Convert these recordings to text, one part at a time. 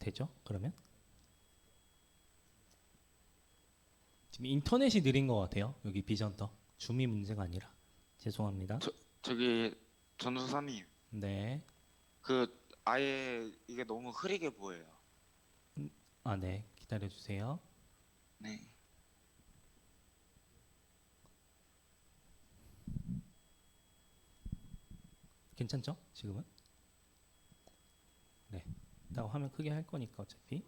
되죠? 그러면 지금 인터넷이 느린 것 같아요. 여기 비전터 줌이 문제가 아니라 죄송합니다. 저기 전도사님, 네, 아예 이게 너무 흐리게 보여요. 네, 기다려 주세요. 네. 괜찮죠? 지금은? 네, 이따가 화면 크게 할 거니까 어차피.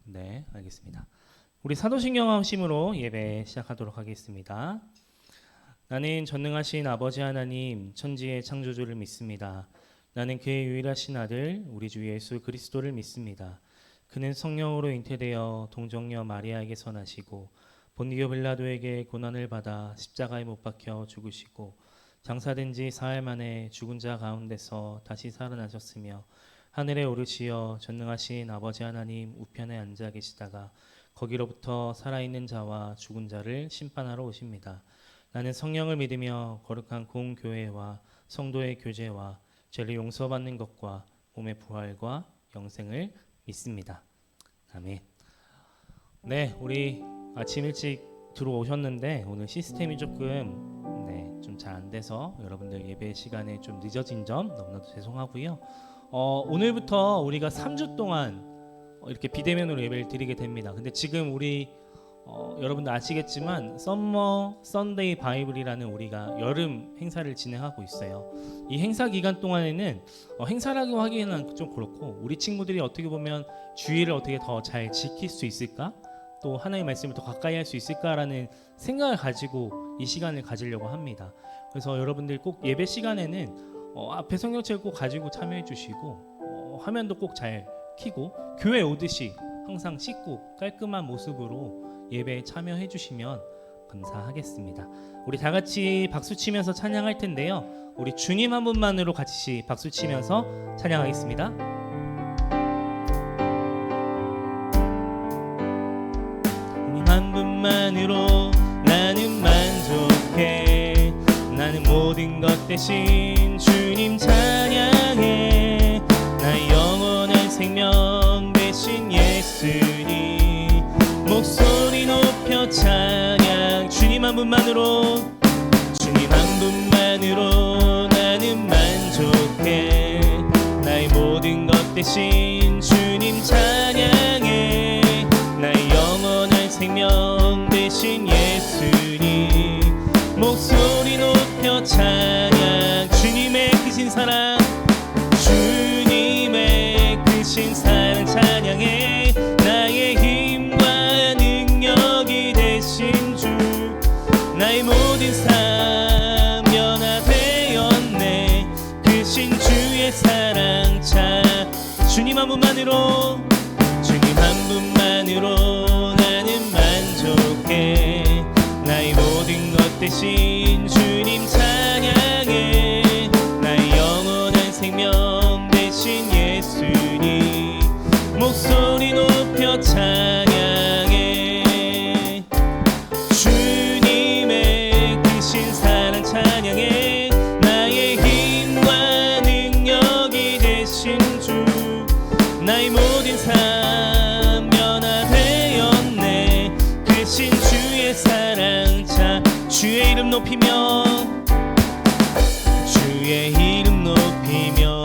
네, 알겠습니다. 우리 사도신경 하심으로 예배 시작하도록 하겠습니다. 나는 전능하신 아버지 하나님 천지의 창조주를 믿습니다. 나는 그의 유일하신 아들 우리 주 예수 그리스도를 믿습니다. 그는 성령으로 잉태되어 동정녀 마리아에게서 나시고 본디오 빌라도에게 고난을 받아 십자가에 못 박혀 죽으시고 장사된 지 사흘 만에 죽은 자 가운데서 다시 살아나셨으며 하늘에 오르시어 전능하신 아버지 하나님 우편에 앉아 계시다가 거기로부터 살아있는 자와 죽은 자를 심판하러 오십니다. 나는 성령을 믿으며 거룩한 공교회와 성도의 교제와 죄를 용서받는 것과 몸의 부활과 영생을 믿습니다. 아멘. 네, 우리 아침 일찍 들어오셨는데 오늘 시스템이 조금 좀 잘 안 돼서 여러분들 예배 시간에 좀 늦어진 점 너무나도 죄송하고요. 오늘부터 우리가 3주 동안 이렇게 비대면으로 예배를 드리게 됩니다. 근데 지금 우리 여러분들 아시겠지만 썸머 선데이 바이블이라는 우리가 여름 행사를 진행하고 있어요. 이 행사 기간 동안에는 행사라고 하기에는 좀 그렇고 우리 친구들이 어떻게 보면 주의를 어떻게 더 잘 지킬 수 있을까? 또 하나님의 말씀을 더 가까이 할 수 있을까라는 생각을 가지고 이 시간을 가지려고 합니다. 그래서 여러분들 꼭 예배 시간에는 앞에 성경책을 꼭 가지고 참여해 주시고 화면도 꼭 잘 켜고 교회 오듯이 항상 씻고 깔끔한 모습으로 예배에 참여해 주시면 감사하겠습니다. 우리 다 같이 박수 치면서 찬양할 텐데요. 우리 주님 한 분만으로 같이 박수 치면서 찬양하겠습니다. 주님 한 분만으로 나는 만족해. 나는 모든 것 대신 주님 찬양해. 나의 영원한 생명 대신 예수님 목소리 높여 찬양. 주님 한 분만으로 주님 한 분만으로 나는 만족해. 나의 모든 것 대신 주님 찬양해. 나의 영원한 생명 대신 예수님 목소리 높여 찬양. 주님의 크신 사랑 주님의 크신 사랑 찬양해. 나의 힘과 능력이 되신 주 나의 모든 삶 변화되었네. 크신 주의 사랑 차 주님 한 분만으로 주님 한 분만으로 나는 만족해. 나의 모든 것 대신 주님 찬양해. 나의 영원한 생명 대신 예수님 목소리 높여 찬양해. 주님의 크신 사랑 찬양해. 나의 힘과 능력이 되신 주 나의 모든 삶 변화되었네. 크신 주의 사랑 차 주의 이름 높이며 주의 이름 높이며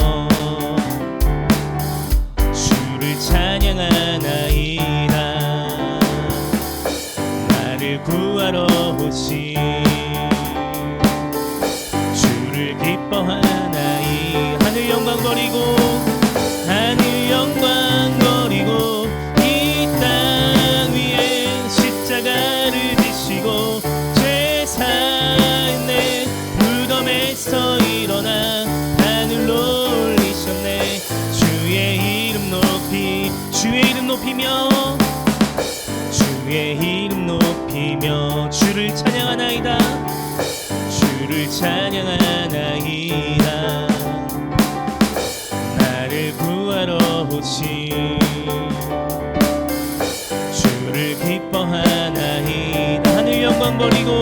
주를 찬양하나이다. 나를 구하러 오신 주를 기뻐하나이. 하늘 영광 버리고 하늘 영광 버리고 이 땅 위에 십자가를 지시고 죄 사했네. 무덤에서 일어나 하늘로 올리셨네. 주의 이름 높이 주의 이름 높이며 주의 이름 높이며 주를 찬양하나이다. 주를 찬양하나이다. 나를 구하러 오신 주를 기뻐하나이다. 하늘 영광 버리고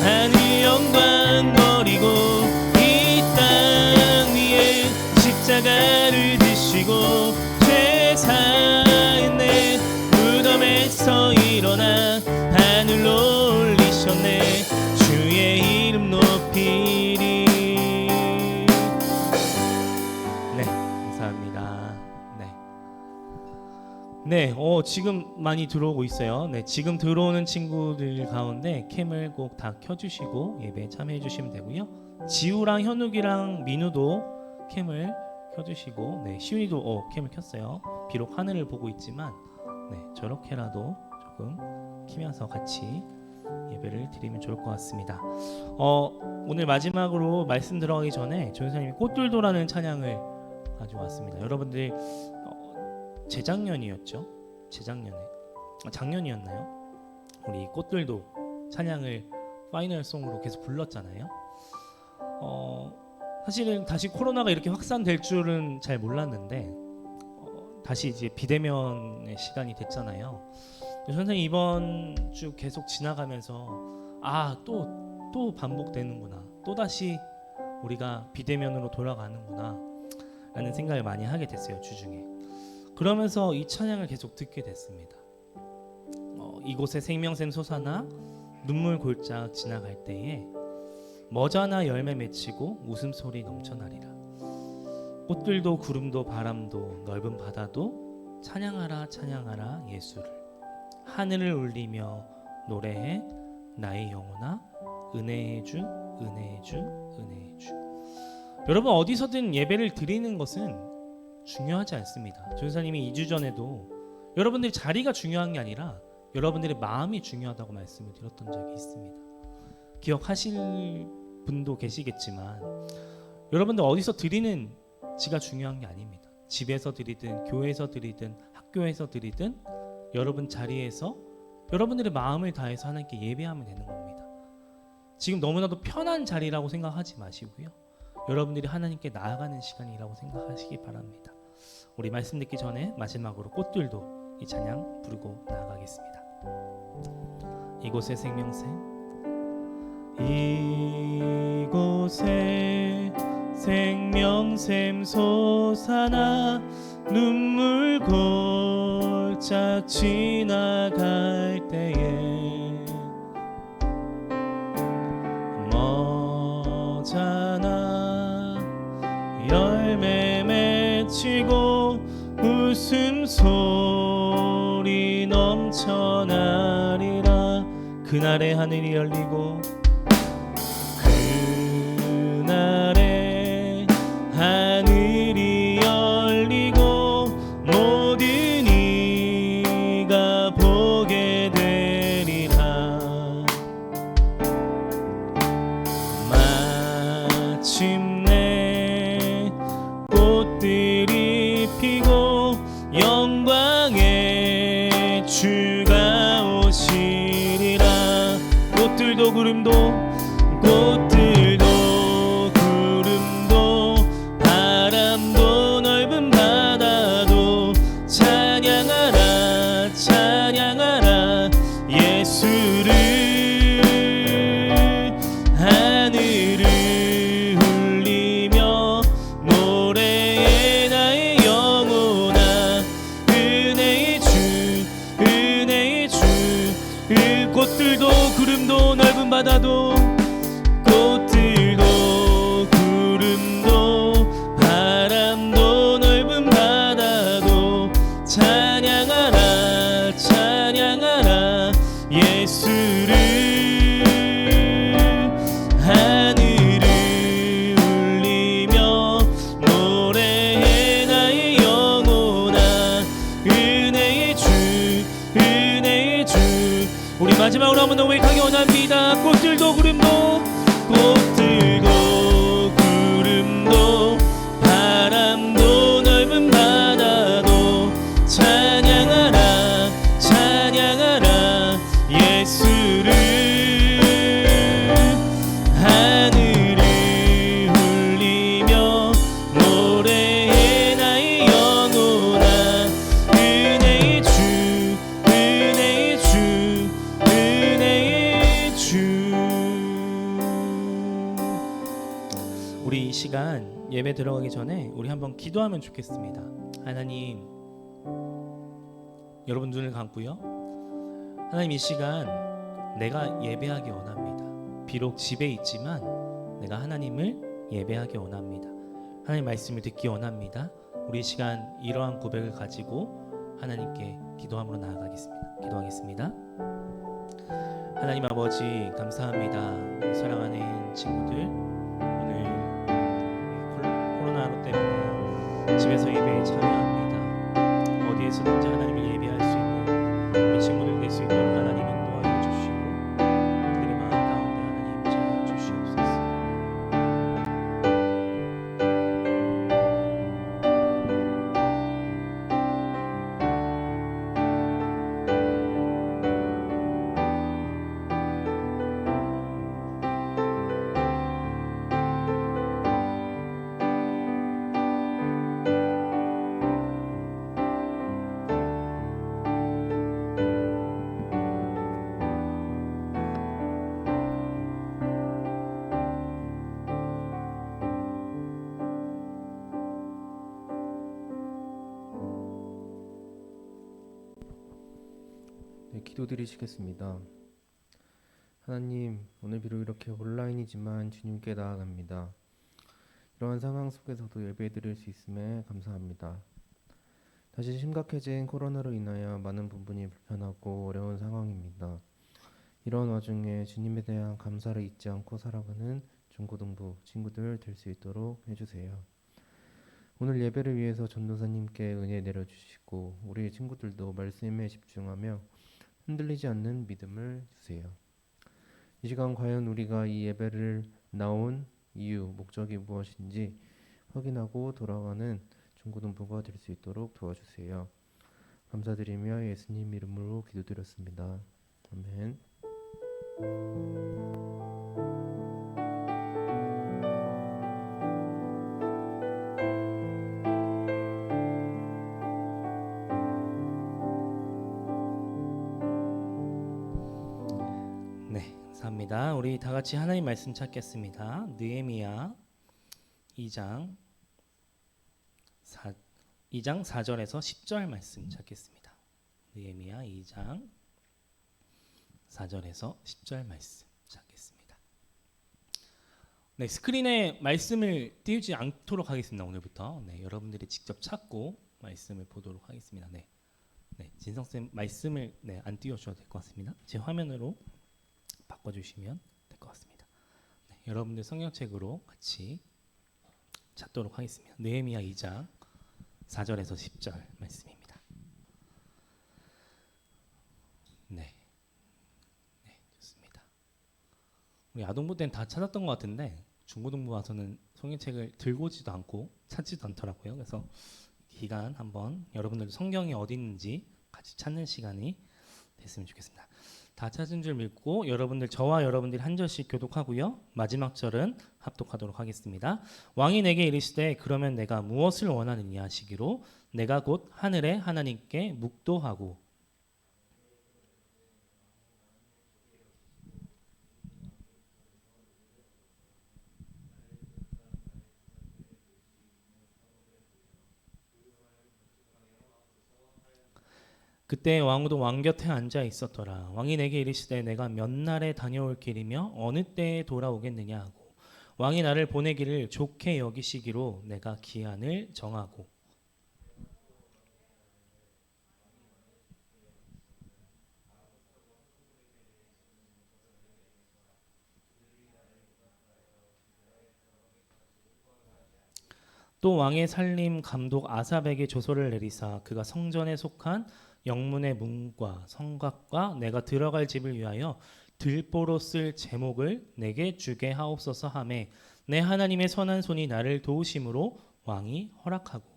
하늘 영광 버리고 이 땅 위에 십자가를 지시고 죄 감사합니다. 네, 지금 많이 들어오고 있어요. 네, 지금 들어오는 친구들 가운데 캠을 꼭 다 켜주시고 예배에 참여해 주시면 되고요. 지우랑 현욱이랑 민우도 캠을 켜주시고, 네, 시윤이도 캠을 켰어요. 비록 하늘을 보고 있지만, 네, 저렇게라도 조금 키면서 같이 예배를 드리면 좋을 것 같습니다. 오늘 마지막으로 말씀 들어가기 전에 전사님이 꽃들도라는 찬양을 가져왔습니다. 여러분들 재작년이었죠? 작년이었나요? 우리 꽃들도 찬양을 파이널 송으로 계속 불렀잖아요. 사실은 다시 코로나가 이렇게 확산될 줄은 잘 몰랐는데 다시 이제 비대면의 시간이 됐잖아요. 선생님 이번 주 계속 지나가면서 또 반복되는구나, 또 다시 우리가 비대면으로 돌아가는구나 라는 생각을 많이 하게 됐어요, 주중에. 그러면서 이 찬양을 계속 듣게 됐습니다. 이곳에 생명샘 솟아나 눈물 골짝 지나갈 때에 머자나 열매 맺히고 웃음소리 넘쳐나리라. 꽃들도 구름도 바람도 넓은 바다도 찬양하라 찬양하라 예수를. 하늘을 울리며 노래해 나의 영혼아 은혜의 주 은혜의 주 은혜의 주. 여러분 어디서든 예배를 드리는 것은 중요하지 않습니다. 전사님이 2주 전에도 여러분들의 자리가 중요한 게 아니라 여러분들의 마음이 중요하다고 말씀을 드렸던 적이 있습니다. 기억하실 분도 계시겠지만 여러분들 어디서 드리는 지가 중요한 게 아닙니다. 집에서 드리든 교회에서 드리든 학교에서 드리든 여러분 자리에서 여러분들의 마음을 다해서 하나님께 예배하면 되는 겁니다. 지금 너무나도 편한 자리라고 생각하지 마시고요. 여러분들이 하나님께 나아가는 시간이라고 생각하시기 바랍니다. 우리 말씀 듣기 전에 마지막으로 꽃들도 이 찬양 부르고 나아가겠습니다. 이곳에 생명샘, 이곳에 생명샘 솟아나 눈물 골짝 지나갈 때에 머자나 열매 맺히고 웃음소리 넘쳐나리라. 그날에 하늘이 열리고 그날에 하늘이 열리고 모든 이가 보게 되리라. 마침내 꽃들이 피고 영광의 주가 오시리라. 꽃들도 구름도 바람도 넓은 바다도 찬양하라 찬양하라 예수를. 하늘을 울리며 노래해 나의 영혼아 은혜의 주 은혜의 주. 꽃들도 구름도 넓은 바다도 꽃들도 구름도 바람도 넓은 바다도 찬양하라 찬양하라 예수를. 하늘을 울리며 노래해 나의 영혼아 은혜의 주 은혜의 주. 우리 마지막으로 한번 더 고백하기 원합니다. 꽃들도 구름도 구름도 바람도 넓은 바다도 찬양하라 찬양하라 예수를. 하늘을 울리며 노래해 나의 영혼아 은혜의 주 은혜의 주 은혜의 주. 우리 이 시간 예배 들어가기 전에 우리 한번 기도하면 좋겠습니다. 하나님, 여러분 눈을 감고요. 하나님, 이 시간 내가 예배하기 원합니다. 비록 집에 있지만 내가 하나님을 예배하기 원합니다. 하나님 말씀을 듣기 원합니다. 우리 이 시간 이러한 고백을 가지고 하나님께 기도함으로 나아가겠습니다. 기도하겠습니다. 하나님 아버지 감사합니다. 사랑하는 친구들 오늘 코로나 때문에 집에서 예배에 참여합니다. 어디에서든지 하나님을 예배할 수 있는 우리 친구들 될 수 있도록 하나님 인도하여 주시고 그들의 마음 가운데 하나님 임재하여 주시옵소서. 네, 기도드리시겠습니다. 하나님, 오늘 비록 이렇게 온라인이지만 주님께 나아갑니다. 이러한 상황 속에서도 예배드릴 수 있음에 감사합니다. 다시 심각해진 코로나로 인하여 많은 부분이 불편하고 어려운 상황입니다. 이런 와중에 주님에 대한 감사를 잊지 않고 살아가는 중고등부 친구들 될 수 있도록 해주세요. 오늘 예배를 위해서 전도사님께 은혜 내려주시고 우리 친구들도 말씀에 집중하며 흔들리지 않는 믿음을 주세요. 이 시간 과연 우리가 이 예배를 나온 이유, 목적이 무엇인지 확인하고 돌아가는 중고등부가 될 수 있도록 도와주세요. 감사드리며 예수님 이름으로 기도드렸습니다. 아멘. 네, 감사합니다. 우리 다 같이 하나님 말씀 찾겠습니다. 느헤미야 2장 4절에서 10절 말씀 찾겠습니다. 느헤미야 2장 4절에서 10절 말씀 찾겠습니다. 네, 스크린에 말씀을 띄우지 않도록 하겠습니다. 오늘부터 여러분들이 직접 찾고 말씀을 보도록 하겠습니다. 진성쌤 말씀을 안 띄워주셔도 될 것 같습니다. 제 화면으로 바꿔주시면 될 것 같습니다. 여러분들 성경책으로 같이 찾도록 하겠습니다. 느헤미야 2장 4절에서 10절 말씀입니다. 좋습니다. 우리 아동부 때는 다 찾았던 것 같은데 중고등부 와서는 성경책을 들고 오지도 않고 찾지도 않더라고요. 그래서 기간 한번 여러분들 성경이 어디 있는지 같이 찾는 시간이 됐으면 좋겠습니다. 다 찾은 줄 믿고 저와 여러분들이 한 절씩 교독하고요. 마지막 절은 합독하도록 하겠습니다. 왕이 내게 이르시되 그러면 내가 무엇을 원하느냐 하시기로 내가 곧 하늘의 하나님께 묵도하고 그때 왕도 왕 곁에 앉아 있었더라. 왕이 내게 이르시되 내가 몇 날에 다녀올 길이며 어느 때에 돌아오겠느냐 하고 왕이 나를 보내기를 좋게 여기시기로 내가 기한을 정하고 또 왕의 살림 감독 아삽에게 조서를 내리사 그가 성전에 속한 영문의 문과 성곽과 내가 들어갈 집을 위하여 들보로 쓸 제목을 내게 주게 하옵소서 하매 내 하나님의 선한 손이 나를 도우심으로 왕이 허락하고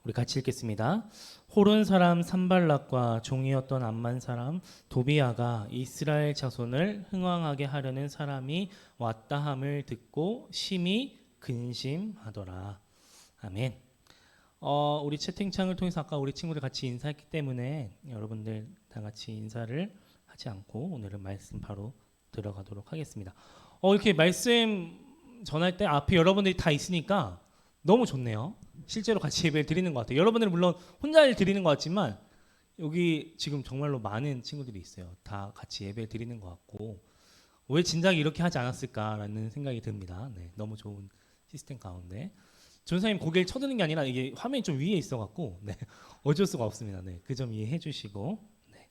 우리 같이 읽겠습니다. 호른 사람 산발락과 종이었던 암만 사람 도비아가 이스라엘 자손을 흥왕하게 하려는 사람이 왔다 함을 듣고 심히 근심하더라. 아멘. 우리 채팅창을 통해서 아까 우리 친구들 같이 인사했기 때문에 여러분들 다 같이 인사를 하지 않고 오늘은 말씀 바로 들어가도록 하겠습니다. 이렇게 말씀 전할 때 앞에 여러분들이 다 있으니까 너무 좋네요. 실제로 같이 예배를 드리는 것 같아요. 여러분들은 물론 혼자 드리는 것 같지만 여기 지금 정말로 많은 친구들이 있어요. 다 같이 예배 드리는 것 같고 왜 진작에 이렇게 하지 않았을까라는 생각이 듭니다. 네, 너무 좋은 시스템 가운데 전사님 고개를 쳐드는 게 아니라 이게 화면이 좀 위에 있어갖고 네, 어쩔 수가 없습니다. 네, 그 점 이해해 주시고 네.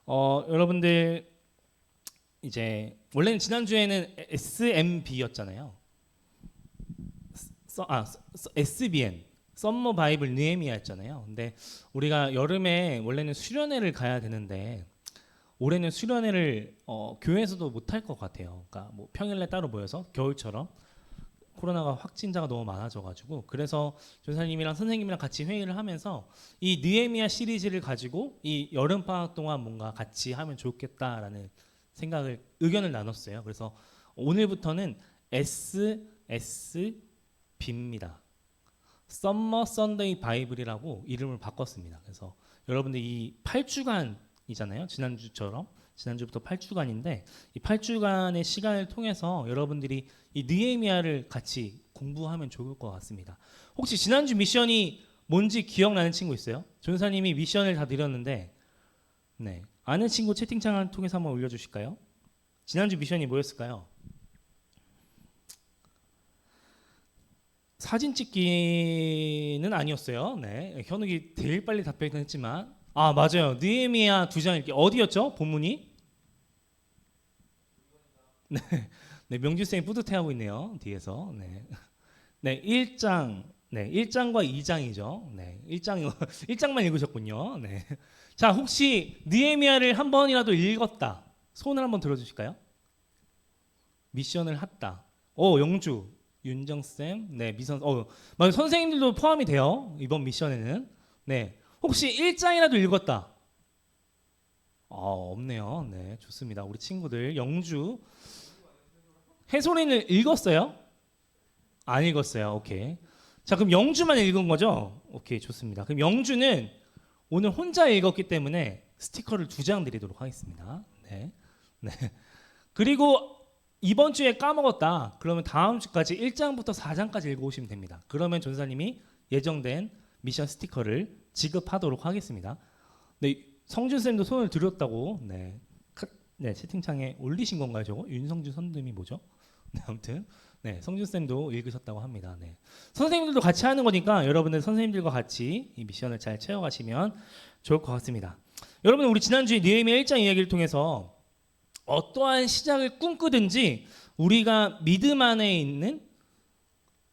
여러분들 이제 원래는 지난주에는 SMB였잖아요. SBN 썸머 바이블 느헤미야였잖아요. 근데 우리가 여름에 원래는 수련회를 가야 되는데 올해는 수련회를 교회에서도 못할 것 같아요. 그러니까 뭐 평일날 따로 모여서 겨울처럼 코로나가 확진자가 너무 많아져가지고 그래서 전사님이랑 선생님이랑 같이 회의를 하면서 이 느헤미야 시리즈를 가지고 이 여름 방학 동안 뭔가 같이 하면 좋겠다라는 의견을 나눴어요. 그래서 오늘부터는 SSB입니다. 썸머 선데이 바이블이라고 이름을 바꿨습니다. 그래서 여러분들 이 8주간이잖아요. 지난주부터 8주간인데 이 8주간의 시간을 통해서 여러분들이 이 느헤미야를 같이 공부하면 좋을 것 같습니다. 혹시 지난주 미션이 뭔지 기억나는 친구 있어요? 전사님이 미션을 다 드렸는데 네, 아는 친구 채팅창을 통해서 한번 올려주실까요? 지난주 미션이 뭐였을까요? 사진 찍기는 아니었어요. 네, 현욱이 제일 빨리 답변했지만 맞아요. 느헤미야 2장 읽기 어디였죠? 본문이? 네, 명주쌤이 뿌듯해하고 있네요. 뒤에서. 네. 네, 1장. 네, 1장과 2장이죠. 네, 1장만 읽으셨군요. 네. 자, 혹시 느헤미야를 한 번이라도 읽었다. 손을 한번 들어 주실까요? 미션을 했다. 영주. 윤정쌤. 네, 미선. 맞아요. 선생님들도 포함이 돼요. 이번 미션에는. 네. 혹시 1장이라도 읽었다. 없네요. 네, 좋습니다. 우리 친구들 영주 해솔이는 읽었어요? 안 읽었어요. 오케이. 자, 그럼 영주만 읽은 거죠? 오케이, 좋습니다. 그럼 영주는 오늘 혼자 읽었기 때문에 스티커를 2장 드리도록 하겠습니다. 네. 네. 그리고 이번 주에 까먹었다. 그러면 다음 주까지 1장부터 4장까지 읽어오시면 됩니다. 그러면 전사님이 예정된 미션 스티커를 지급하도록 하겠습니다. 네, 성준 쌤도 손을 들었다고 네, 채팅창에 올리신 건가요, 저거? 윤성준 선생님이 뭐죠? 네, 아무튼 네, 성준 쌤도 읽으셨다고 합니다. 네. 선생님들도 같이 하는 거니까 여러분들 선생님들과 같이 이 미션을 잘 채워가시면 좋을 것 같습니다. 여러분 우리 지난주에 느헤미야 1장 이야기를 통해서 어떠한 시작을 꿈꾸든지 우리가 믿음 안에 있는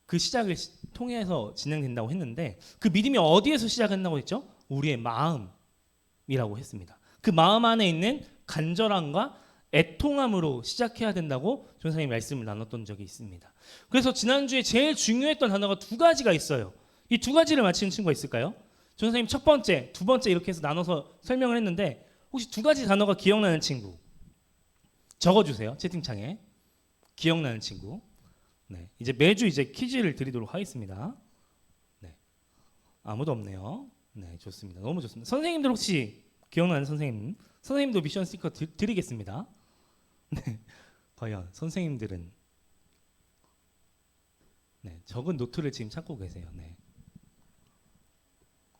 그 시작을 통해서 진행된다고 했는데 그 믿음이 어디에서 시작한다고 했죠? 우리의 마음이라고 했습니다. 그 마음 안에 있는 간절함과 애통함으로 시작해야 된다고 전사님 말씀을 나눴던 적이 있습니다. 그래서 지난주에 제일 중요했던 단어가 2가지가 있어요. 이 2가지를 맞히는 친구가 있을까요? 전사님 첫 번째, 두 번째 이렇게 해서 나눠서 설명을 했는데 혹시 2가지 단어가 기억나는 친구 적어주세요. 채팅창에 기억나는 친구. 네, 이제 매주 이제 퀴즈를 드리도록 하겠습니다. 네, 아무도 없네요. 네, 좋습니다. 너무 좋습니다. 선생님들 혹시 기억나는 선생님도 미션 스티커 드리겠습니다. 네, 과연 선생님들은 적은 노트를 지금 찾고 계세요.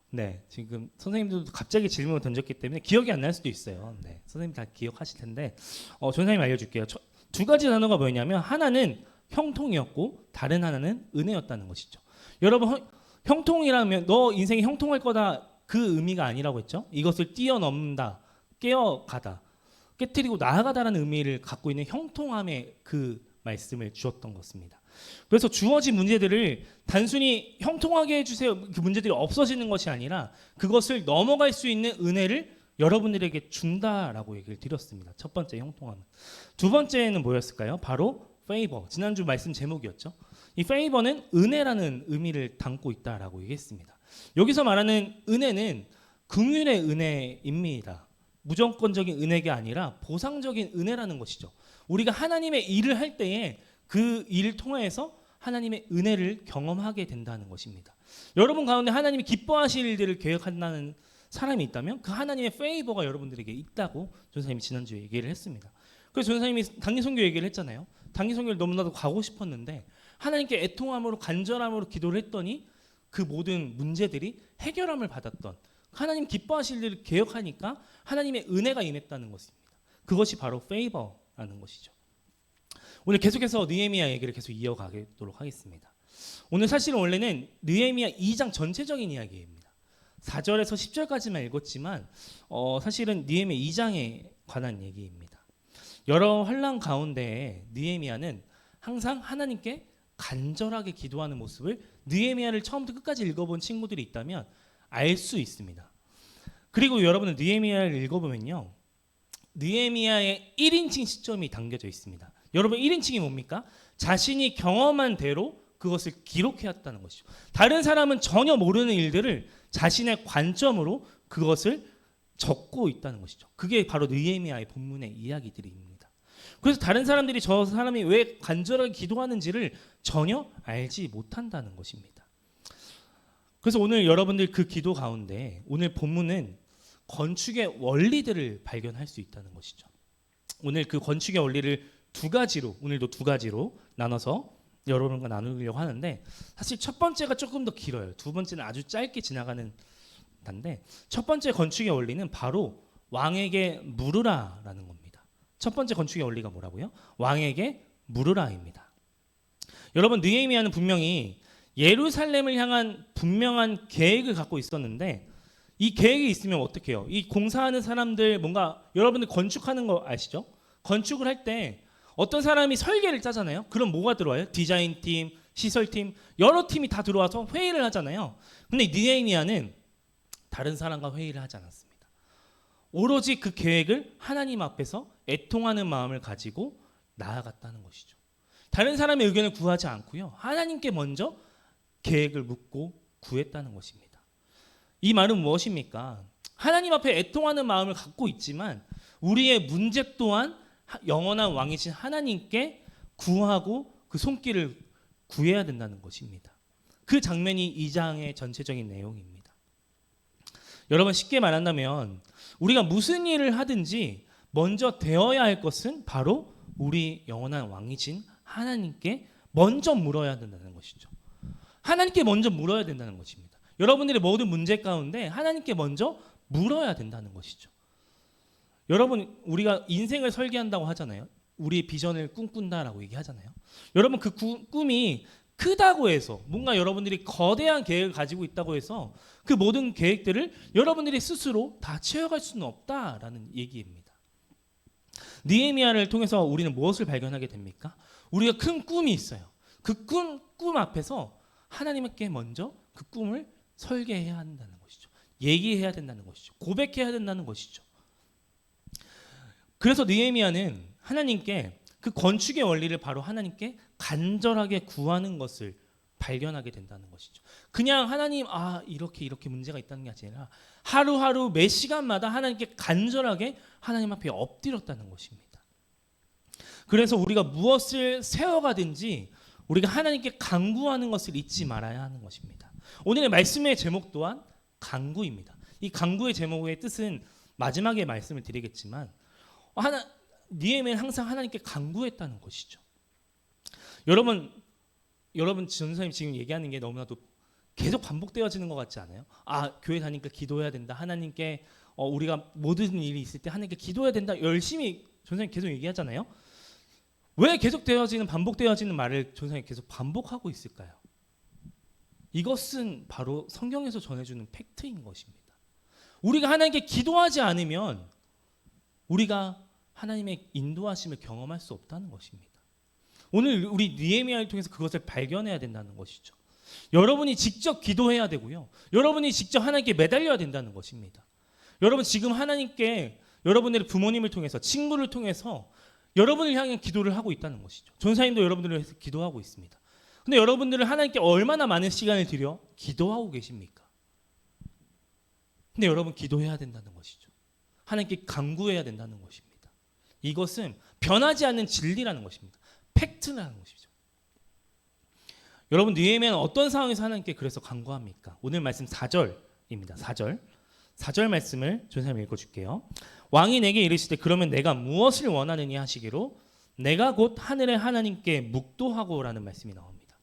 네, 지금 선생님들도 갑자기 질문을 던졌기 때문에 기억이 안 날 수도 있어요. 네, 선생님 다 기억하실 텐데 전사님 알려줄게요. 2가지 단어가 뭐였냐면 하나는 형통이었고 다른 하나는 은혜였다는 것이죠. 여러분 형통이라면 너 인생이 형통할 거다 그 의미가 아니라고 했죠. 이것을 뛰어넘는다, 깨어가다, 깨트리고 나아가다라는 의미를 갖고 있는 형통함의 그 말씀을 주었던 것입니다. 그래서 주어진 문제들을 단순히 형통하게 해주세요. 그 문제들이 없어지는 것이 아니라 그것을 넘어갈 수 있는 은혜를 여러분들에게 준다라고 얘기를 드렸습니다. 첫 번째 형통함. 두 번째는 뭐였을까요? 바로 favor. 지난주 말씀 제목이었죠. 이 favor는 은혜라는 의미를 담고 있다라고 얘기했습니다. 여기서 말하는 은혜는 긍휼의 은혜입니다. 무조건적인 은혜가 아니라 보상적인 은혜라는 것이죠. 우리가 하나님의 일을 할 때에 그 일을 통해서 하나님의 은혜를 경험하게 된다는 것입니다. 여러분 가운데 하나님이 기뻐하실 일들을 계획한다는 사람이 있다면 그 하나님의 페이버가 여러분들에게 있다고 전사님이 지난주에 얘기를 했습니다. 그래서 전사님이 단기선교 얘기를 했잖아요. 단기선교를 너무나도 가고 싶었는데 하나님께 애통함으로 간절함으로 기도를 했더니 그 모든 문제들이 해결함을 받았던 하나님 기뻐하실 일을 계획하니까 하나님의 은혜가 임했다는 것입니다. 그것이 바로 페이버라는 것이죠. 오늘 계속해서 느헤미야 얘기를 계속 이어가도록 하겠습니다. 오늘 사실은 원래는 느헤미야 2장 전체적인 이야기입니다. 4절에서 10절까지만 읽었지만 사실은 느헤미야 2장에 관한 얘기입니다. 여러 환난 가운데 느헤미야는 항상 하나님께 간절하게 기도하는 모습을 느헤미야를 처음부터 끝까지 읽어본 친구들이 있다면 알 수 있습니다. 그리고 여러분은 느헤미야를 읽어보면요, 느헤미야의 1인칭 시점이 담겨져 있습니다. 여러분 1인칭이 뭡니까? 자신이 경험한 대로 그것을 기록해왔다는 것이죠. 다른 사람은 전혀 모르는 일들을 자신의 관점으로 그것을 적고 있다는 것이죠. 그게 바로 느헤미야의 본문의 이야기들입니다. 그래서 다른 사람들이 저 사람이 왜 간절하게 기도하는지를 전혀 알지 못한다는 것입니다. 그래서 오늘 여러분들 그 기도 가운데 오늘 본문은 건축의 원리들을 발견할 수 있다는 것이죠. 오늘 그 건축의 원리를 오늘도 두 가지로 나눠서 여러분과 나누려고 하는데, 사실 첫 번째가 조금 더 길어요. 두 번째는 아주 짧게 지나가는 단데, 첫 번째 건축의 원리는 바로 왕에게 물으라라는 겁니다. 첫 번째 건축의 원리가 뭐라고요? 왕에게 물으라입니다. 여러분, 느헤미야는 분명히 예루살렘을 향한 분명한 계획을 갖고 있었는데, 이 계획이 있으면 어떻게 해요? 이 공사하는 사람들, 뭔가 여러분들 건축하는 거 아시죠? 건축을 할 때 어떤 사람이 설계를 짜잖아요. 그럼 뭐가 들어와요? 디자인팀, 시설팀, 여러 팀이 다 들어와서 회의를 하잖아요. 근데 느헤미야는 다른 사람과 회의를 하지 않았습니다. 오로지 그 계획을 하나님 앞에서 애통하는 마음을 가지고 나아갔다는 것이죠. 다른 사람의 의견을 구하지 않고요, 하나님께 먼저 계획을 묻고 구했다는 것입니다. 이 말은 무엇입니까? 하나님 앞에 애통하는 마음을 갖고 있지만 우리의 문제 또한 영원한 왕이신 하나님께 구하고 그 손길을 구해야 된다는 것입니다. 그 장면이 2장의 전체적인 내용입니다. 여러분, 쉽게 말한다면 우리가 무슨 일을 하든지 먼저 되어야 할 것은 바로 우리 영원한 왕이신 하나님께 먼저 물어야 된다는 것이죠. 하나님께 먼저 물어야 된다는 것입니다. 여러분들의 모든 문제 가운데 하나님께 먼저 물어야 된다는 것이죠. 여러분, 우리가 인생을 설계한다고 하잖아요. 우리의 비전을 꿈꾼다라고 얘기하잖아요. 여러분, 그 꿈이 크다고 해서, 뭔가 여러분들이 거대한 계획을 가지고 있다고 해서 그 모든 계획들을 여러분들이 스스로 다 채워갈 수는 없다라는 얘기입니다. 느헤미야를 통해서 우리는 무엇을 발견하게 됩니까? 우리가 큰 꿈이 있어요. 그 꿈 앞에서 하나님께 먼저 그 꿈을 설계해야 한다는 것이죠. 얘기해야 된다는 것이죠. 고백해야 된다는 것이죠. 그래서 느헤미야는 하나님께 그 건축의 원리를 바로 하나님께 간절하게 구하는 것을 발견하게 된다는 것이죠. 그냥 하나님, 이렇게 문제가 있다는 게 아니라 하루하루 매 시간마다 하나님께 간절하게 하나님 앞에 엎드렸다는 것입니다. 그래서 우리가 무엇을 세워가든지 우리가 하나님께 간구하는 것을 잊지 말아야 하는 것입니다. 오늘의 말씀의 제목 또한 간구입니다. 이 간구의 제목의 뜻은 마지막에 말씀을 드리겠지만, 느헤미야는 항상 하나님께 간구했다는 것이죠. 여러분 전사님 지금 얘기하는 게 너무나도 계속 반복되어지는 것 같지 않아요? 교회 다니니까 기도해야 된다. 하나님께 우리가 모든 일이 있을 때 하나님께 기도해야 된다. 열심히 전사님 계속 얘기하잖아요. 왜 계속 반복되어지는 말을 전사님 계속 반복하고 있을까요? 이것은 바로 성경에서 전해주는 팩트인 것입니다. 우리가 하나님께 기도하지 않으면 우리가 하나님의 인도하심을 경험할 수 없다는 것입니다. 오늘 우리 느헤미야를 통해서 그것을 발견해야 된다는 것이죠. 여러분이 직접 기도해야 되고요. 여러분이 직접 하나님께 매달려야 된다는 것입니다. 여러분, 지금 하나님께 여러분들의 부모님을 통해서, 친구를 통해서 여러분을 향해 기도를 하고 있다는 것이죠. 전사님도 여러분들을 위해서 기도하고 있습니다. 근데 여러분들은 하나님께 얼마나 많은 시간을 들여 기도하고 계십니까? 근데 여러분, 기도해야 된다는 것이죠. 하나님께 간구해야 된다는 것입니다. 이것은 변하지 않는 진리라는 것입니다. 팩트라는 것이죠. 여러분, 느헤미야는 어떤 상황에서 하나님께 그래서 간구합니까? 오늘 말씀 4절입니다. 4절 말씀을 전사님 읽어줄게요. 왕이 내게 이르시되 그러면 내가 무엇을 원하느냐 하시기로 내가 곧 하늘의 하나님께 묵도하고라는 말씀이 나옵니다.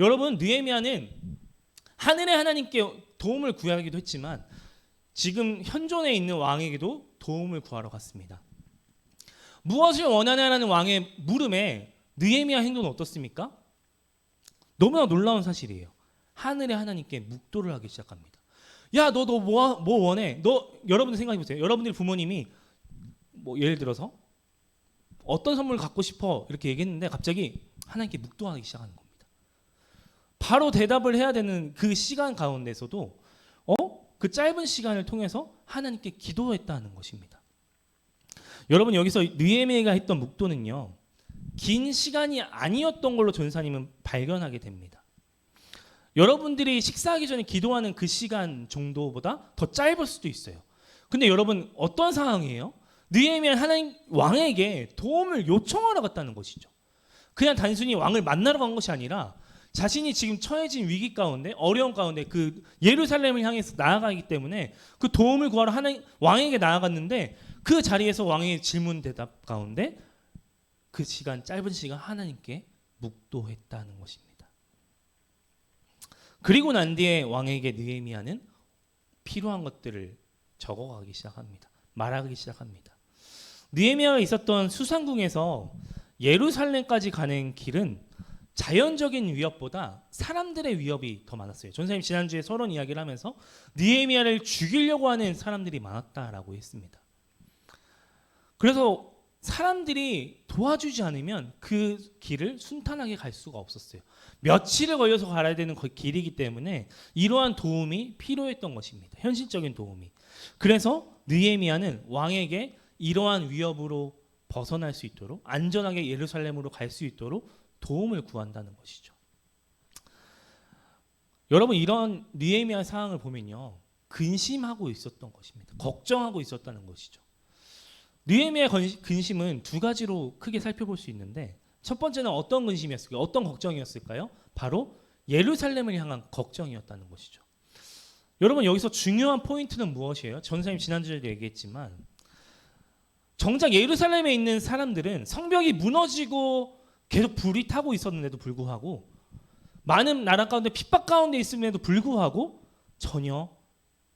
여러분, 느헤미야는 하늘의 하나님께 도움을 구하기도 했지만 지금 현존에 있는 왕에게도 도움을 구하러 갔습니다. 무엇을 원하냐라는 왕의 물음에 느헤미야 행동은 어떻습니까? 너무나 놀라운 사실이에요. 하늘의 하나님께 묵도를 하기 시작합니다. 야, 너 뭐 원해? 너 여러분들 생각해 보세요. 여러분들 부모님이 뭐 예를 들어서 어떤 선물 갖고 싶어 이렇게 얘기했는데 갑자기 하나님께 묵도하기 시작하는 겁니다. 바로 대답을 해야 되는 그 시간 가운데서도 그 짧은 시간을 통해서 하나님께 기도했다는 것입니다. 여러분 여기서 느헤미야가 했던 묵도는요. 긴 시간이 아니었던 걸로 전사님은 발견하게 됩니다. 여러분들이 식사하기 전에 기도하는 그 시간 정도보다 더 짧을 수도 있어요. 근데 여러분 어떤 상황이에요? 느헤미야 하나님 왕에게 도움을 요청하러 갔다는 것이죠. 그냥 단순히 왕을 만나러 간 것이 아니라 자신이 지금 처해진 위기 가운데 어려운 가운데 그 예루살렘을 향해서 나아가기 때문에 그 도움을 구하러 하나님 왕에게 나아갔는데 그 자리에서 왕의 질문 대답 가운데 그 시간 짧은 시간 하나님께 묵도했다는 것입니다. 그리고 난 뒤에 왕에게 느헤미야는 필요한 것들을 적어가기 시작합니다. 말하기 시작합니다. 느헤미야가 있었던 수상궁에서 예루살렘까지 가는 길은 자연적인 위협보다 사람들의 위협이 더 많았어요. 전사님 지난주에 서론 이야기를 하면서 느헤미야를 죽이려고 하는 사람들이 많았다라고 했습니다. 그래서 사람들이 도와주지 않으면 그 길을 순탄하게 갈 수가 없었어요. 며칠을 걸려서 가야 되는 그 길이기 때문에 이러한 도움이 필요했던 것입니다. 현실적인 도움이. 그래서 느헤미야는 왕에게 이러한 위협으로 벗어날 수 있도록 안전하게 예루살렘으로 갈 수 있도록 도움을 구한다는 것이죠. 여러분 이런 느헤미야 상황을 보면요. 근심하고 있었던 것입니다. 걱정하고 있었다는 것이죠. 느헤미야의 근심은 두 가지로 크게 살펴볼 수 있는데 첫 번째는 어떤 근심이었을까요? 어떤 걱정이었을까요? 바로 예루살렘을 향한 걱정이었다는 것이죠. 여러분 여기서 중요한 포인트는 무엇이에요? 전사님 지난주에도 얘기했지만 정작 예루살렘에 있는 사람들은 성벽이 무너지고 계속 불이 타고 있었는데도 불구하고 많은 나라 가운데 핍박 가운데 있음에도 불구하고 전혀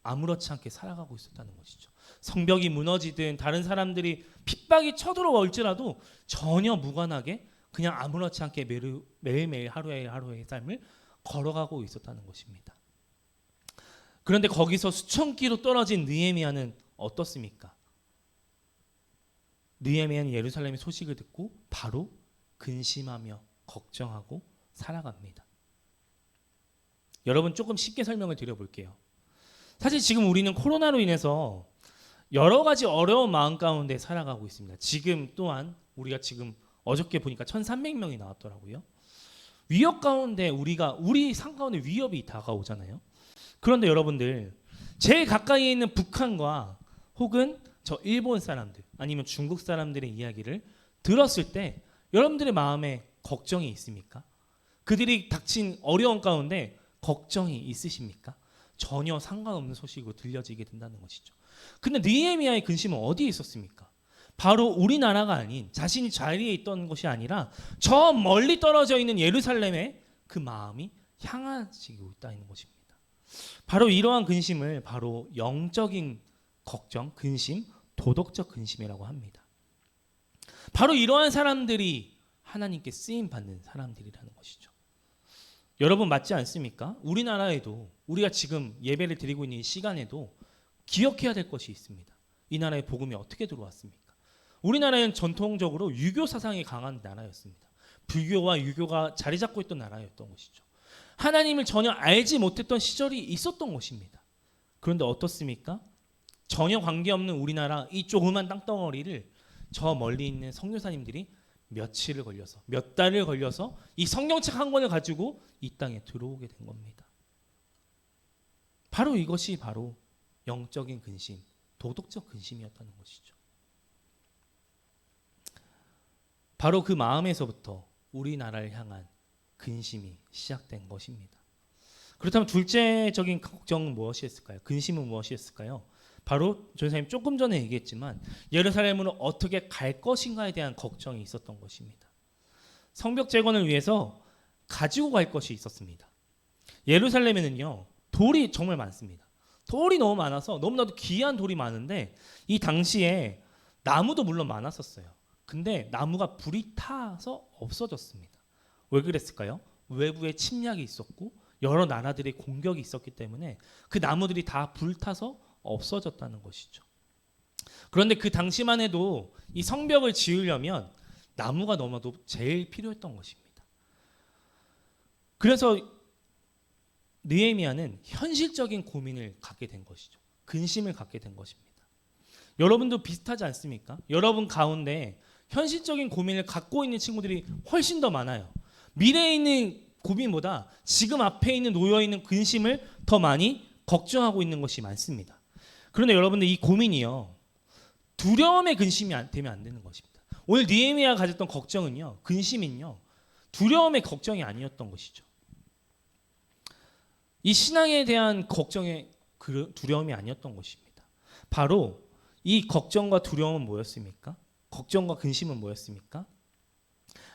아무렇지 않게 살아가고 있었다는 것이죠. 성벽이 무너지든 다른 사람들이 핍박이 쳐들어올지라도 전혀 무관하게 그냥 아무렇지 않게 매일매일 하루의 삶을 걸어가고 있었다는 것입니다. 그런데 거기서 수천 킬로 떨어진 느헤미야는 어떻습니까? 느헤미야는 예루살렘의 소식을 듣고 바로 근심하며 걱정하고 살아갑니다. 여러분 조금 쉽게 설명을 드려볼게요. 사실 지금 우리는 코로나로 인해서 여러 가지 어려운 마음 가운데 살아가고 있습니다. 지금 또한 우리가 지금 어저께 보니까 1,300명이 나왔더라고요. 위협 가운데 우리 삶 가운데 위협이 다가오잖아요. 그런데 여러분들 제일 가까이에 있는 북한과 혹은 저 일본 사람들 아니면 중국 사람들의 이야기를 들었을 때 여러분들의 마음에 걱정이 있습니까? 그들이 닥친 어려운 가운데 걱정이 있으십니까? 전혀 상관없는 소식으로 들려지게 된다는 것이죠. 근데 느헤미야의 근심은 어디에 있었습니까? 바로 우리나라가 아닌 자신이 자리에 있던 것이 아니라 저 멀리 떨어져 있는 예루살렘에 그 마음이 향하시고 있다는 것입니다. 바로 이러한 근심을 바로 영적인 걱정, 근심, 도덕적 근심이라고 합니다. 바로 이러한 사람들이 하나님께 쓰임 받는 사람들이라는 것이죠. 여러분 맞지 않습니까? 우리나라에도 우리가 지금 예배를 드리고 있는 이 시간에도 기억해야 될 것이 있습니다. 이 나라에 복음이 어떻게 들어왔습니까? 우리나라는 전통적으로 유교 사상이 강한 나라였습니다. 불교와 유교가 자리 잡고 있던 나라였던 것이죠. 하나님을 전혀 알지 못했던 시절이 있었던 것입니다. 그런데 어떻습니까? 전혀 관계없는 우리나라 이 조그만 땅덩어리를 저 멀리 있는 선교사님들이 며칠을 걸려서 몇 달을 걸려서 이 성경책 한 권을 가지고 이 땅에 들어오게 된 겁니다. 바로 이것이 바로 영적인 근심, 도덕적 근심이었다는 것이죠. 바로 그 마음에서부터 우리나라를 향한 근심이 시작된 것입니다. 그렇다면 둘째적인 걱정은 무엇이었을까요? 근심은 무엇이었을까요? 바로 전사님 조금 전에 얘기했지만 예루살렘으로 어떻게 갈 것인가에 대한 걱정이 있었던 것입니다. 성벽 재건을 위해서 가지고 갈 것이 있었습니다. 예루살렘에는요 돌이 정말 많습니다. 돌이 너무 많아서 너무나도 귀한 돌이 많은데 이 당시에 나무도 물론 많았었어요. 근데 나무가 불이 타서 없어졌습니다. 왜 그랬을까요? 외부에 침략이 있었고 여러 나라들의 공격이 있었기 때문에 그 나무들이 다 불타서 없어졌다는 것이죠. 그런데 그 당시만 해도 이 성벽을 지으려면 나무가 너무나도 제일 필요했던 것입니다. 그래서 느헤미야는 현실적인 고민을 갖게 된 것이죠. 근심을 갖게 된 것입니다. 여러분도 비슷하지 않습니까? 여러분 가운데 현실적인 고민을 갖고 있는 친구들이 훨씬 더 많아요. 미래에 있는 고민보다 지금 앞에 있는 놓여 있는 근심을 더 많이 걱정하고 있는 것이 많습니다. 그런데 여러분들 이 고민이요, 두려움의 근심이 되면 안 되는 것입니다. 오늘 느헤미야가 가졌던 걱정은요, 근심은요, 두려움의 걱정이 아니었던 것이죠. 이 신앙에 대한 걱정의 두려움이 아니었던 것입니다. 바로 이 걱정과 두려움은 뭐였습니까? 걱정과 근심은 뭐였습니까?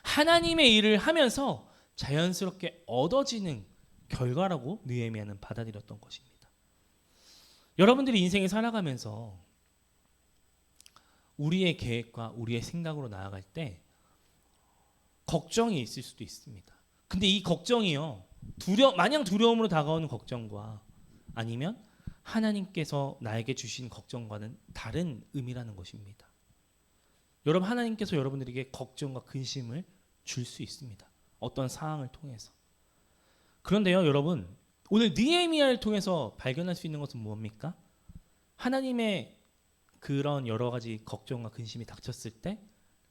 하나님의 일을 하면서 자연스럽게 얻어지는 결과라고 느헤미야는 받아들였던 것입니다. 여러분들이 인생을 살아가면서 우리의 계획과 우리의 생각으로 나아갈 때 걱정이 있을 수도 있습니다. 근데 이 걱정이요, 마냥 두려움으로 다가오는 걱정과 아니면 하나님께서 나에게 주신 걱정과는 다른 의미라는 것입니다. 여러분, 하나님께서 여러분들에게 걱정과 근심을 줄 수 있습니다. 어떤 상황을 통해서. 그런데요, 여러분, 오늘 느헤미야를 통해서 발견할 수 있는 것은 뭡니까? 하나님의 그런 여러 가지 걱정과 근심이 닥쳤을 때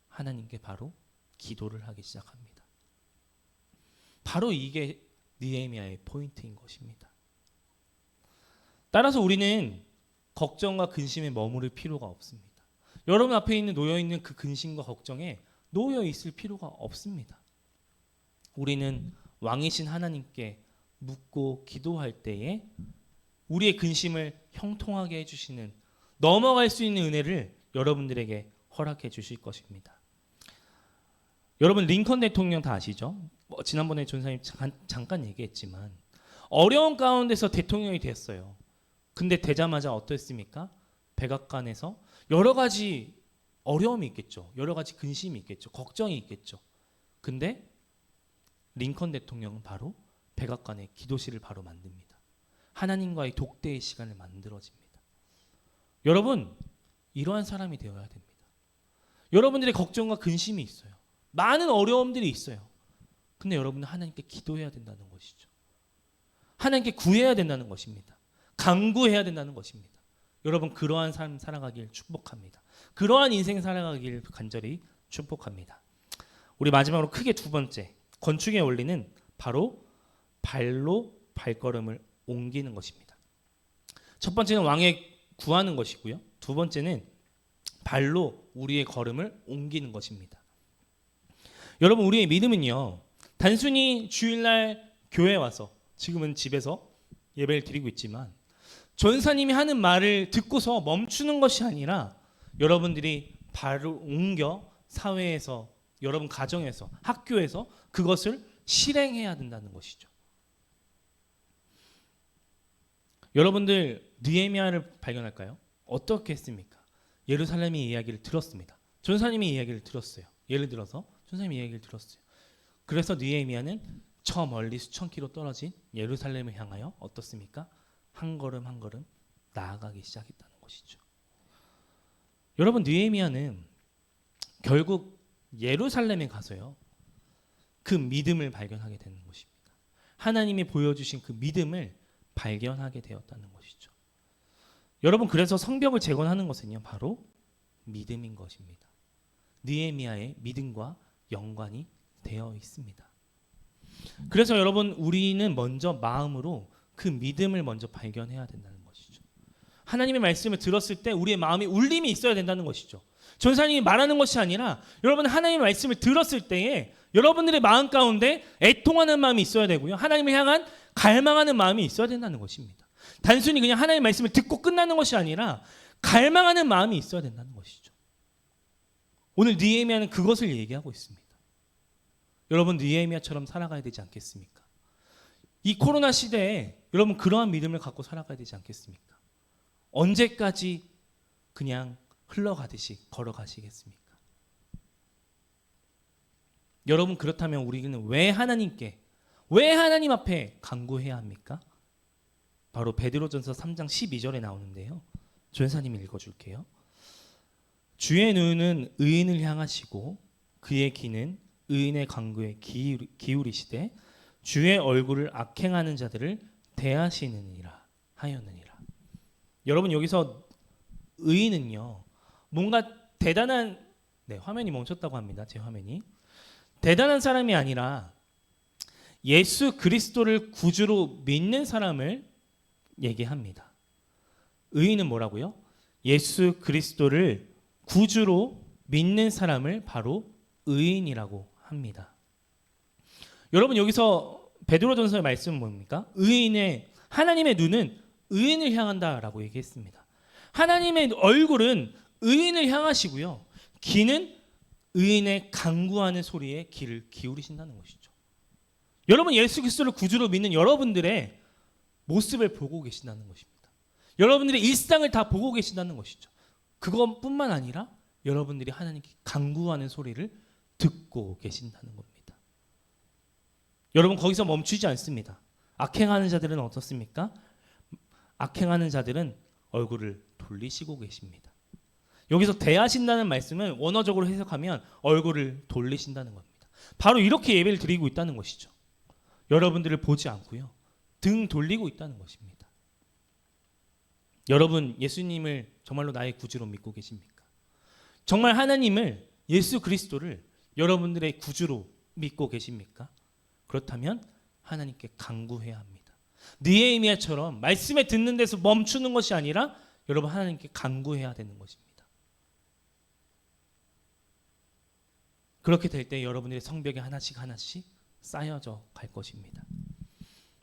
하나님께 바로 기도를 하기 시작합니다. 바로 이게 느헤미야의 포인트인 것입니다. 따라서 우리는 걱정과 근심에 머무를 필요가 없습니다. 여러분 앞에 있는 놓여 있는 그 근심과 걱정에 놓여 있을 필요가 없습니다. 우리는 왕이신 하나님께 묻고 기도할 때에 우리의 근심을 형통하게 해주시는, 넘어갈 수 있는 은혜를 여러분들에게 허락해 주실 것입니다. 여러분, 링컨 대통령 다 아시죠? 지난번에 전사님 잠깐 얘기했지만 어려운 가운데서 대통령이 됐어요. 근데 되자마자 어땠습니까? 백악관에서 여러 가지 어려움이 있겠죠. 여러 가지 근심이 있겠죠. 걱정이 있겠죠. 근데 링컨 대통령은 바로 백악관에 기도실을 바로 만듭니다. 하나님과의 독대의 시간을 만들어집니다. 여러분, 이러한 사람이 되어야 됩니다. 여러분들의 걱정과 근심이 있어요. 많은 어려움들이 있어요. 근데 여러분은 하나님께 기도해야 된다는 것이죠. 하나님께 구해야 된다는 것입니다. 간구해야 된다는 것입니다. 여러분, 그러한 삶 살아가길 축복합니다. 그러한 인생 살아가길 간절히 축복합니다. 우리 마지막으로 크게 두 번째, 건축의 원리는 바로 발로 발걸음을 옮기는 것입니다. 첫 번째는 왕에 구하는 것이고요. 두 번째는 발로 우리의 걸음을 옮기는 것입니다. 여러분, 우리의 믿음은요, 단순히 주일날 교회에 와서, 지금은 집에서 예배를 드리고 있지만 전사님이 하는 말을 듣고서 멈추는 것이 아니라 여러분들이 발을 옮겨 사회에서, 여러분 가정에서, 학교에서 그것을 실행해야 된다는 것이죠. 여러분들 느헤미야를 발견할까요? 어떻게 했습니까? 예루살렘의 이야기를 들었습니다. 전사님의 이야기를 들었어요. 예를 들어서 전사님의 이야기를 들었어요. 그래서 느헤미야는 저 멀리 수천 킬로 떨어진 예루살렘을 향하여 어떻습니까? 한 걸음 한 걸음 나아가기 시작했다는 것이죠. 여러분, 느헤미야는 결국 예루살렘에 가서요, 그 믿음을 발견하게 되는 것입니다. 하나님이 보여주신 그 믿음을 발견하게 되었다는 것이죠. 여러분, 그래서 성벽을 재건하는 것은요, 바로 믿음인 것입니다. 느헤미야의 믿음과 연관이 되어 있습니다. 그래서 여러분, 우리는 먼저 마음으로 그 믿음을 먼저 발견해야 된다는 것이죠. 하나님의 말씀을 들었을 때 우리의 마음에 울림이 있어야 된다는 것이죠. 전사님이 말하는 것이 아니라 여러분, 하나님의 말씀을 들었을 때에 여러분들의 마음 가운데 애통하는 마음이 있어야 되고요, 하나님을 향한 갈망하는 마음이 있어야 된다는 것입니다. 단순히 그냥 하나님의 말씀을 듣고 끝나는 것이 아니라 갈망하는 마음이 있어야 된다는 것이죠. 오늘 느헤미야는 그것을 얘기하고 있습니다. 여러분, 느헤미야처럼 살아가야 되지 않겠습니까? 이 코로나 시대에 여러분 그러한 믿음을 갖고 살아가야 되지 않겠습니까? 언제까지 그냥 흘러가듯이 걸어가시겠습니까? 여러분 그렇다면 우리는 왜 하나님 앞에 간구해야 합니까? 바로 베드로전서 3장 12절에 나오는데요. 전사님이 읽어줄게요. 주의 눈은 의인을 향하시고 그의 귀는 의인의 간구에 기울이시되 주의 얼굴을 악행하는 자들을 대하시느니라 하였느니라. 여러분 여기서 의인은요 뭔가 대단한 화면이 멈췄다고 합니다. 제 화면이 대단한 사람이 아니라 예수 그리스도를 구주로 믿는 사람을 얘기합니다. 의인은 뭐라고요? 예수 그리스도를 구주로 믿는 사람을 바로 의인이라고 합니다. 여러분 여기서 베드로전서의 말씀은 뭡니까? 하나님의 눈은 의인을 향한다라고 얘기했습니다. 하나님의 얼굴은 의인을 향하시고요. 귀는 의인의 간구하는 소리에 귀를 기울이신다는 것이죠. 여러분 예수 그리스도를 구주로 믿는 여러분들의 모습을 보고 계신다는 것입니다. 여러분들의 일상을 다 보고 계신다는 것이죠. 그것뿐만 아니라 여러분들이 하나님께 간구하는 소리를 듣고 계신다는 겁니다. 여러분 거기서 멈추지 않습니다. 악행하는 자들은 어떻습니까? 악행하는 자들은 얼굴을 돌리시고 계십니다. 여기서 대하신다는 말씀은 원어적으로 해석하면 얼굴을 돌리신다는 겁니다. 바로 이렇게 예배를 드리고 있다는 것이죠. 여러분들을 보지 않고요. 등 돌리고 있다는 것입니다. 여러분 예수님을 정말로 나의 구주로 믿고 계십니까? 정말 하나님을 예수 그리스도를 여러분들의 구주로 믿고 계십니까? 그렇다면 하나님께 간구해야 합니다. 느헤미야처럼 말씀에 듣는 데서 멈추는 것이 아니라 여러분 하나님께 간구해야 되는 것입니다. 그렇게 될 때 여러분들의 성벽이 하나씩 쌓여져 갈 것입니다.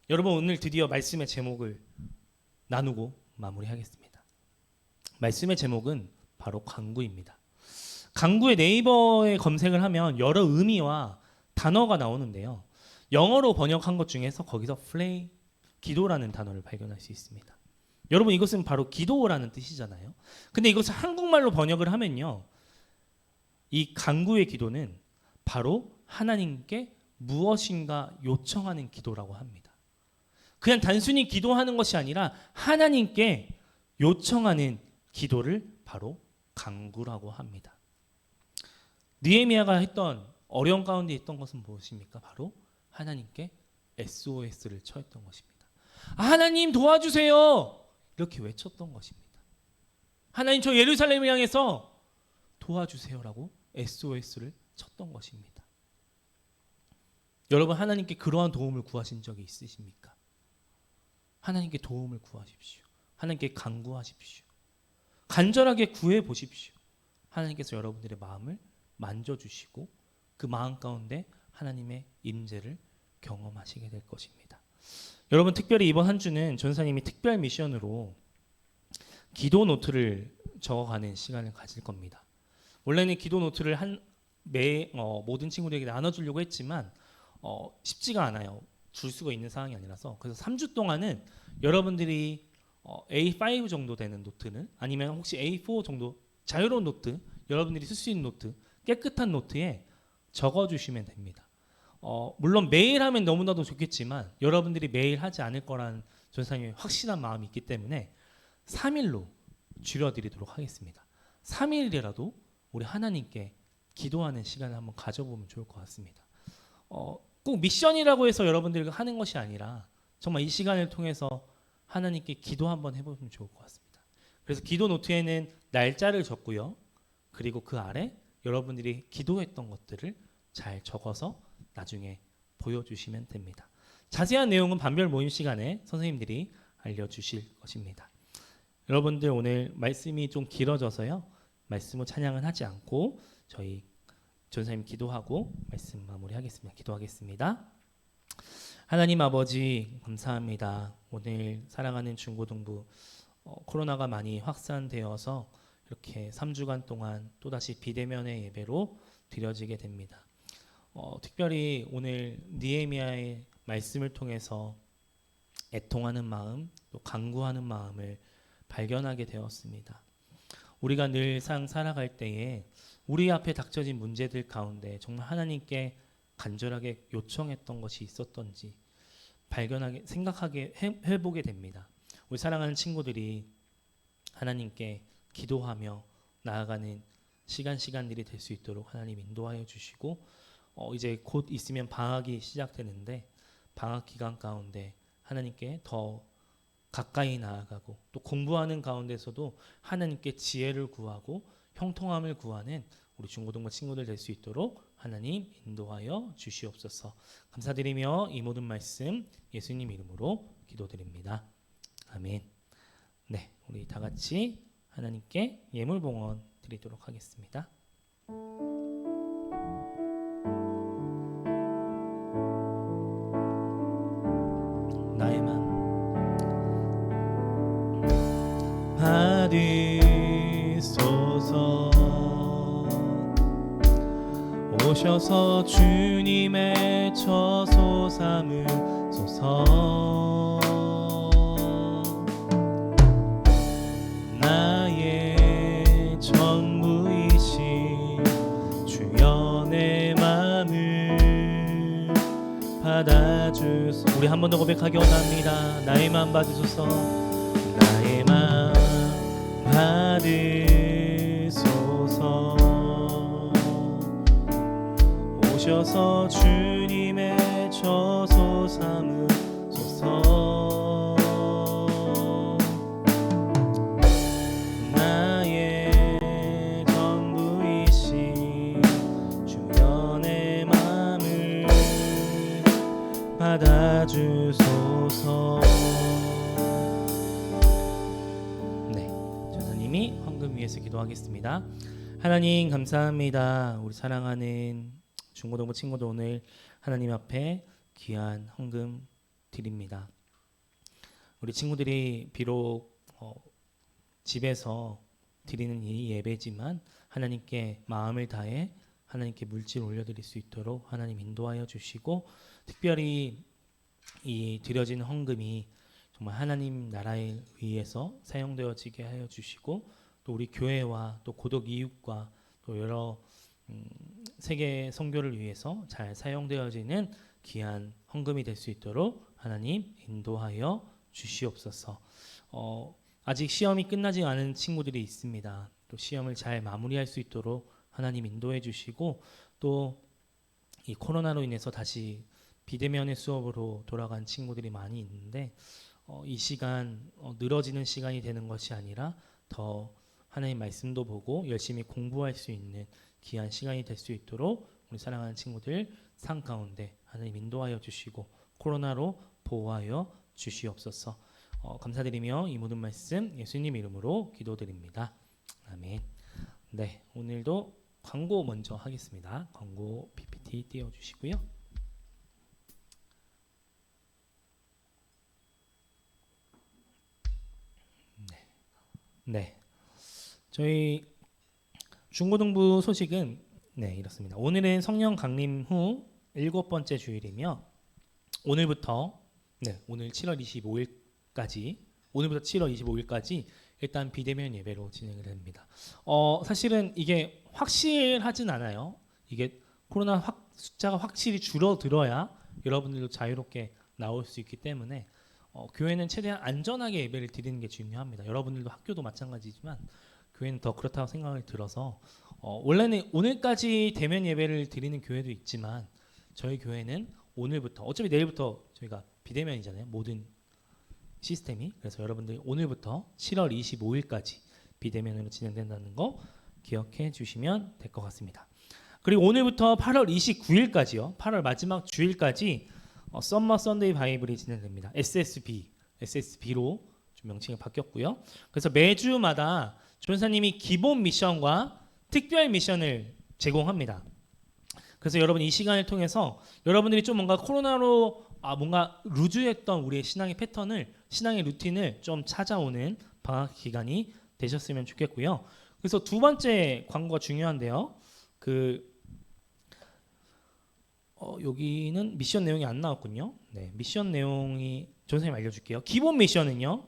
여러분 오늘 드디어 말씀의 제목을 나누고 마무리하겠습니다. 말씀의 제목은 바로 간구입니다. 간구의 네이버에 검색을 하면 여러 의미와 단어가 나오는데요. 영어로 번역한 것 중에서 거기서 pray, 기도라는 단어를 발견할 수 있습니다. 여러분 이것은 바로 기도라는 뜻이잖아요. 근데 이것을 한국말로 번역을 하면요. 이 간구의 기도는 바로 하나님께 무엇인가 요청하는 기도라고 합니다. 그냥 단순히 기도하는 것이 아니라 하나님께 요청하는 기도를 바로 간구라고 합니다. 느헤미야가 했던 어려운 가운데 있던 것은 무엇입니까? 바로 하나님께 SOS를 쳐했던 것입니다. 하나님 도와주세요! 이렇게 외쳤던 것입니다. 하나님 저 예루살렘을 향해서 도와주세요라고 SOS를 쳤던 것입니다. 여러분 하나님께 그러한 도움을 구하신 적이 있으십니까? 하나님께 도움을 구하십시오. 하나님께 간구하십시오. 간절하게 구해 보십시오. 하나님께서 여러분들의 마음을 만져주시고 그 마음 가운데 하나님의 임재를 경험하시게 될 것입니다. 여러분 특별히 이번 한 주는 전사님이 특별 미션으로 기도 노트를 적어가는 시간을 가질 겁니다. 원래는 기도 노트를 모든 친구들에게 나눠주려고 했지만 쉽지가 않아요. 줄 수가 있는 상황이 아니라서. 그래서 3주 동안은 여러분들이 A5 정도 되는 노트는 아니면 혹시 A4 정도 자유로운 노트, 여러분들이 쓸 수 있는 노트, 깨끗한 노트에 적어주시면 됩니다. 물론 매일 하면 너무나도 좋겠지만 여러분들이 매일 하지 않을 거라는 전사님의 확실한 마음이 있기 때문에 3일로 줄여드리도록 하겠습니다. 3일이라도 우리 하나님께 기도하는 시간을 한번 가져보면 좋을 것 같습니다. 꼭 미션이라고 해서 여러분들과 하는 것이 아니라 정말 이 시간을 통해서 하나님께 기도 한번 해보면 좋을 것 같습니다. 그래서 기도 노트에는 날짜를 적고요. 그리고 그 아래 여러분들이 기도했던 것들을 잘 적어서 나중에 보여주시면 됩니다. 자세한 내용은 반별 모임 시간에 선생님들이 알려주실 것입니다. 여러분들 오늘 말씀이 좀 길어져서요. 말씀을 찬양은 하지 않고 저희 전사님 기도하고 말씀 마무리하겠습니다. 기도하겠습니다. 하나님 아버지 감사합니다. 오늘 사랑하는 중고등부 코로나가 많이 확산되어서 이렇게 3주간 동안 또다시 비대면의 예배로 드려지게 됩니다. 특별히 오늘 느헤미야의 말씀을 통해서 애통하는 마음, 또 간구하는 마음을 발견하게 되었습니다. 우리가 늘상 살아갈 때에 우리 앞에 닥쳐진 문제들 가운데 정말 하나님께 간절하게 요청했던 것이 있었던지 발견하게 생각하게 해보게 됩니다. 우리 사랑하는 친구들이 하나님께 기도하며 나아가는 시간들이 될 수 있도록 하나님 인도하여 주시고 이제 곧 있으면 방학이 시작되는데 방학 기간 가운데 하나님께 더 가까이 나아가고 또 공부하는 가운데서도 하나님께 지혜를 구하고 형통함을 구하는 우리 중고등부 친구들 될 수 있도록 하나님 인도하여 주시옵소서. 감사드리며 이 모든 말씀 예수님 이름으로 기도드립니다. 아멘. 네, 우리 다 같이 하나님께 예물봉헌 드리도록 하겠습니다. 나의 맘 받으소서. 오셔서 주님의 처소 삼으소서. 나의 전부이신 주여 내 맘을 받아주소서. 우리 한 번 더 고백하기 원합니다. 나의 맘 받으소서. 나의 맘 받으소서. 오셔서 주님의 처소 삼으소서. 나의 전부이신 주여 내 맘을 받아주소서. 네, 전사님이 헌금 위해서 기도하겠습니다. 하나님 감사합니다. 우리 사랑하는 중고등부 친구도 오늘 하나님 앞에 귀한 헌금 드립니다. 우리 친구들이 비록 집에서 드리는 이 예배지만 하나님께 마음을 다해 하나님께 물질 올려드릴 수 있도록 하나님 인도하여 주시고 특별히 이 드려진 헌금이 정말 하나님 나라에 위해서 사용되어지게 하여 주시고 또 우리 교회와 또 고독 이웃과 또 여러 세계 선교를 위해서 잘 사용되어지는 귀한 헌금이 될 수 있도록 하나님 인도하여 주시옵소서. 아직 시험이 끝나지 않은 친구들이 있습니다. 또 시험을 잘 마무리할 수 있도록 하나님 인도해 주시고 또 이 코로나로 인해서 다시 비대면의 수업으로 돌아간 친구들이 많이 있는데 이 시간 늘어지는 시간이 되는 것이 아니라 더 하나님 말씀도 보고 열심히 공부할 수 있는 귀한 시간이 될 수 있도록 우리 사랑하는 친구들 삶 가운데 하나님 인도하여 주시고 코로나로 보호하여 주시옵소서. 감사드리며 이 모든 말씀 예수님 이름으로 기도드립니다. 아멘. 네, 오늘도 광고 먼저 하겠습니다. 광고 PPT 띄워주시고요. 네, 저희 중고등부 소식은 이렇습니다. 오늘은 성령 강림 후 7번째 주일이며 오늘부터 오늘 7월 25일까지 오늘부터 7월 25일까지 일단 비대면 예배로 진행을 합니다. 사실은 이게 확실하진 않아요. 이게 코로나 숫자가 확실히 줄어들어야 여러분들도 자유롭게 나올 수 있기 때문에 교회는 최대한 안전하게 예배를 드리는 게 중요합니다. 여러분들도 학교도 마찬가지지만 교회는 더 그렇다고 생각이 들어서 원래는 오늘까지 대면 예배를 드리는 교회도 있지만 저희 교회는 오늘부터 어차피 내일부터 저희가 비대면이잖아요. 모든 시스템이. 그래서 여러분들 오늘부터 7월 25일까지 비대면으로 진행된다는 거 기억해 주시면 될 것 같습니다. 그리고 오늘부터 8월 29일까지요. 8월 마지막 주일까지 썸머 선데이 바이블이 진행됩니다. SSB로 좀 명칭이 바뀌었고요. 그래서 매주마다 전사님이 기본 미션과 특별 미션을 제공합니다. 그래서 여러분 이 시간을 통해서 여러분들이 좀 뭔가 코로나로 뭔가 루즈했던 우리의 신앙의 패턴을 신앙의 루틴을 좀 찾아오는 방학 기간이 되셨으면 좋겠고요. 그래서 두 번째 광고가 중요한데요. 여기는 미션 내용이 안 나왔군요. 네, 미션 내용이 선생님 알려줄게요. 기본 미션은요.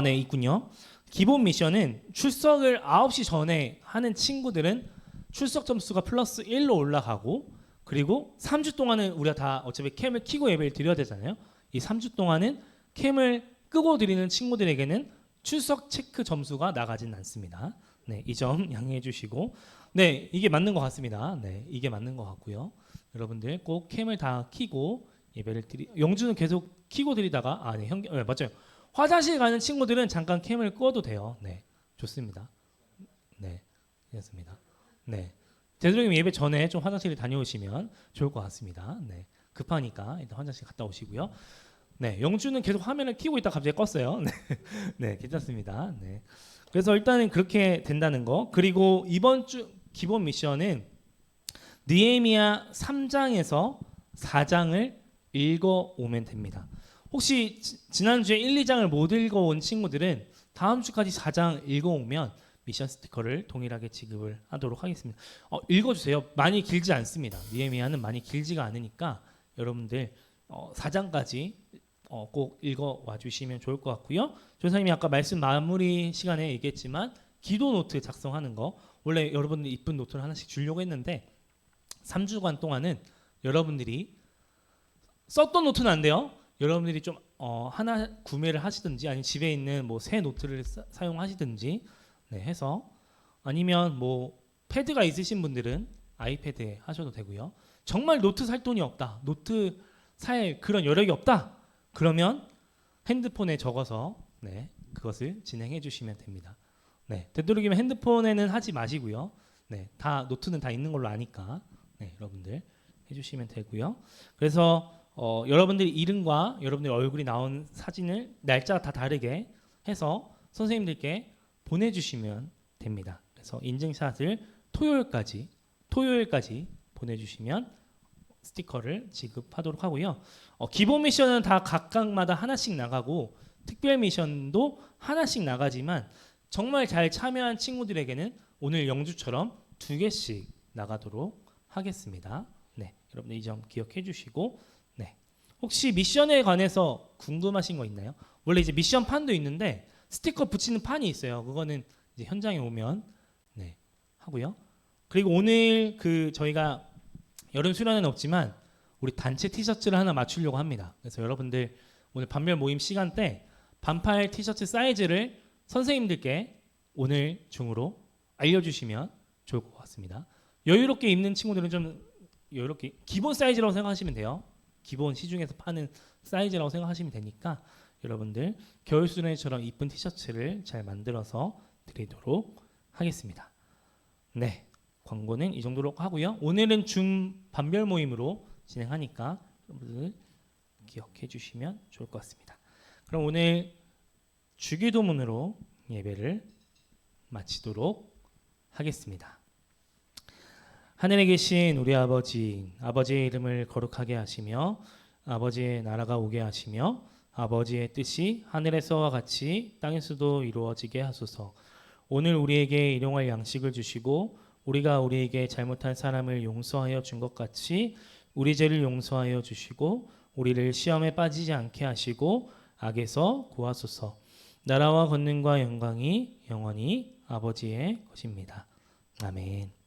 네, 있군요. 기본 미션은 출석을 9시 전에 하는 친구들은 출석 점수가 플러스 1로 올라가고, 그리고 3주 동안은 우리가 다 어차피 캠을 켜고 예배를 드려야 되잖아요. 이 3주 동안은 캠을 끄고 드리는 친구들에게는 출석 체크 점수가 나가진 않습니다. 네, 이 점 양해해 주시고, 네, 이게 맞는 것 같습니다. 네, 이게 맞는 것 같고요. 여러분들 꼭 캠을 다 켜고 예배를 영주는 계속 켜고 드리다가 네, 네, 맞아요. 화장실 가는 친구들은 잠깐 캠을 꺼도 돼요. 네, 좋습니다. 네, 됐습니다. 네, 되도록이면 예배 전에 좀 화장실에 다녀오시면 좋을 것 같습니다. 네, 급하니까 일단 화장실 갔다 오시고요. 네, 영주는 계속 화면을 켜고 있다 갑자기 껐어요. 네, 네, 괜찮습니다. 네, 그래서 일단은 그렇게 된다는 거. 그리고 이번 주 기본 미션은 느헤미야 3장에서 4장을 읽어 오면 됩니다. 혹시 지난주에 1, 2장을 못 읽어온 친구들은 다음 주까지 4장 읽어오면 미션 스티커를 동일하게 지급을 하도록 하겠습니다. 읽어주세요. 많이 길지 않습니다. 느헤미야는 많이 길지가 않으니까 여러분들 4장까지 꼭 읽어와 주시면 좋을 것 같고요. 조사님이 아까 말씀 마무리 시간에 얘기했지만 기도 노트 작성하는 거, 원래 여러분들 이쁜 노트를 하나씩 주려고 했는데 3주간 동안은 여러분들이 썼던 노트는 안 돼요. 여러분들이 좀 하나 구매를 하시든지, 아니면 집에 있는 뭐 새 노트를 사용하시든지, 네, 해서, 아니면 뭐 패드가 있으신 분들은 아이패드에 하셔도 되고요. 정말 노트 살 돈이 없다, 노트 살 그런 여력이 없다, 그러면 핸드폰에 적어서 네, 그것을 진행해 주시면 됩니다. 네, 되도록이면 핸드폰에는 하지 마시고요. 네, 다 노트는 다 있는 걸로 아니까 네, 여러분들 해주시면 되고요. 그래서 여러분들 이름과 여러분들 얼굴이 나온 사진을 날짜가 다 다르게 해서 선생님들께 보내주시면 됩니다. 그래서 인증샷을 토요일까지 보내주시면 스티커를 지급하도록 하고요. 기본 미션은 다 각각마다 하나씩 나가고 특별 미션도 하나씩 나가지만 정말 잘 참여한 친구들에게는 오늘 영주처럼 2개씩 나가도록 하겠습니다. 네, 여러분들 이 점 기억해 주시고, 네, 혹시 미션에 관해서 궁금하신 거 있나요? 원래 이제 미션 판도 있는데 스티커 붙이는 판이 있어요. 그거는 이제 현장에 오면 네, 하고요. 그리고 오늘 저희가 여름 수련회는 없지만 우리 단체 티셔츠를 하나 맞추려고 합니다. 그래서 여러분들 오늘 반별 모임 시간 때 반팔 티셔츠 사이즈를 선생님들께 오늘 중으로 알려주시면 좋을 것 같습니다. 여유롭게 입는 친구들은 좀 여유롭게 기본 사이즈라고 생각하시면 돼요. 기본 시중에서 파는 사이즈라고 생각하시면 되니까 여러분들 겨울 수련회처럼 이쁜 티셔츠를 잘 만들어서 드리도록 하겠습니다. 네, 광고는 이 정도로 하고요. 오늘은 중 반별 모임으로 진행하니까 여러분들 기억해 주시면 좋을 것 같습니다. 그럼 오늘 주기도문으로 예배를 마치도록 하겠습니다. 하늘에 계신 우리 아버지, 아버지의 이름을 거룩하게 하시며 아버지의 나라가 오게 하시며 아버지의 뜻이 하늘에서와 같이 땅에서도 이루어지게 하소서. 오늘 우리에게 일용할 양식을 주시고 우리가 우리에게 잘못한 사람을 용서하여 준 것 같이 우리 죄를 용서하여 주시고 우리를 시험에 빠지지 않게 하시고 악에서 구하소서. 나라와 권능과 영광이 영원히 아버지의 것입니다. 아멘.